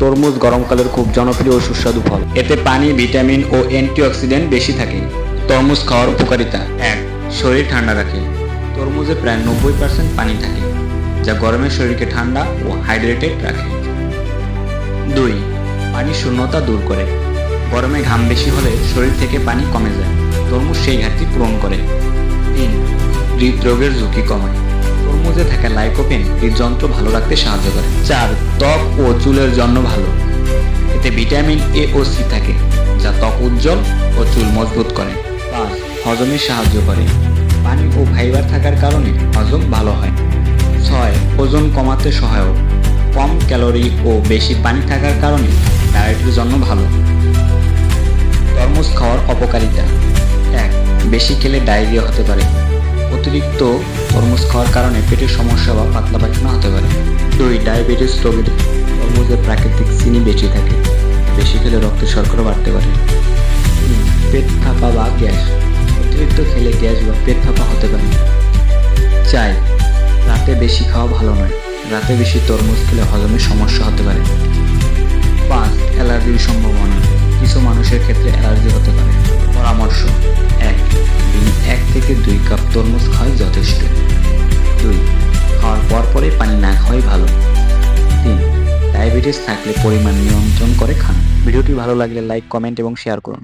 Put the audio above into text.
তরমুজ গরমকালের খুব জনপ্রিয় ও সুস্বাদু ফল। এতে পানি, ভিটামিন ও অ্যান্টিঅক্সিডেন্ট বেশি থাকে। তরমুজ খাওয়ার উপকারিতা: 1. শরীর ঠান্ডা রাখে। তরমুজে প্রায় 90% পানি থাকে, যা গরমে শরীরকে ঠান্ডা ও হাইড্রেটেড রাখে। 2. পানির শূন্যতা দূর করে। গরমে ঘাম বেশি হলে শরীর থেকে পানি কমে যায়, তরমুজ সেই ঘাটতি পূরণ করে। 3. হৃদরোগের ঝুঁকি কমায়। তরমুজে থাকা লাইকোপেন হৃদযন্ত্র ভালো রাখতে সাহায্য করে। 4. ত্বক ও চুলের জন্য ভালো। এতে ভিটামিন এ ও সি থাকে, যা ত্বক উজ্জ্বল ও চুল মজবুত করে। 5. হজমে সাহায্য করে। পানি ও ফাইবার থাকার কারণে হজম ভালো হয়। 6. ওজন কমাতে সহায়ক। কম ক্যালোরি ও বেশি পানি থাকার কারণে ডায়েটের জন্য ভালো। তরমুজ খাওয়ার অপকারিতা: 1. বেশি খেলে ডায়রিয়া হতে পারে। অতিরিক্ত তরমুজ খাওয়ার কারণে পেটের সমস্যা বা পাতলা পায়খানা হতে পারে। 2. ডায়াবেটিস রোগীর তরমুজে প্রাকৃতিক চিনি বেশি থাকে, বেশি খেলে রক্তে শর্করা বাড়তে পারে। 3. পেট ফাঁপা বা গ্যাস। অতিরিক্ত খেলে গ্যাস বা পেট ফাঁপা হতে পারে। 4. রাতে বেশি খাওয়া ভালো নয়। রাতে বেশি তরমুজ খেলে হজমের সমস্যা হতে পারে। 5. অ্যালার্জির সম্ভাবনা। কিছু মানুষের ক্ষেত্রে অ্যালার্জি হতে পারে। পরামর্শ: 1. দিনে 1 থেকে 2 কাপ তরমুজ খাওয়াই যথেষ্ট। 2. খাওয়ার পরপরই পানি না খাওয়াই ভালো। 3. ডায়াবেটিস থাকলে পরিমাণ নিয়ন্ত্রণ করে খান। ভিডিওটি ভালো লাগলে লাইক, কমেন্ট এবং শেয়ার করুন।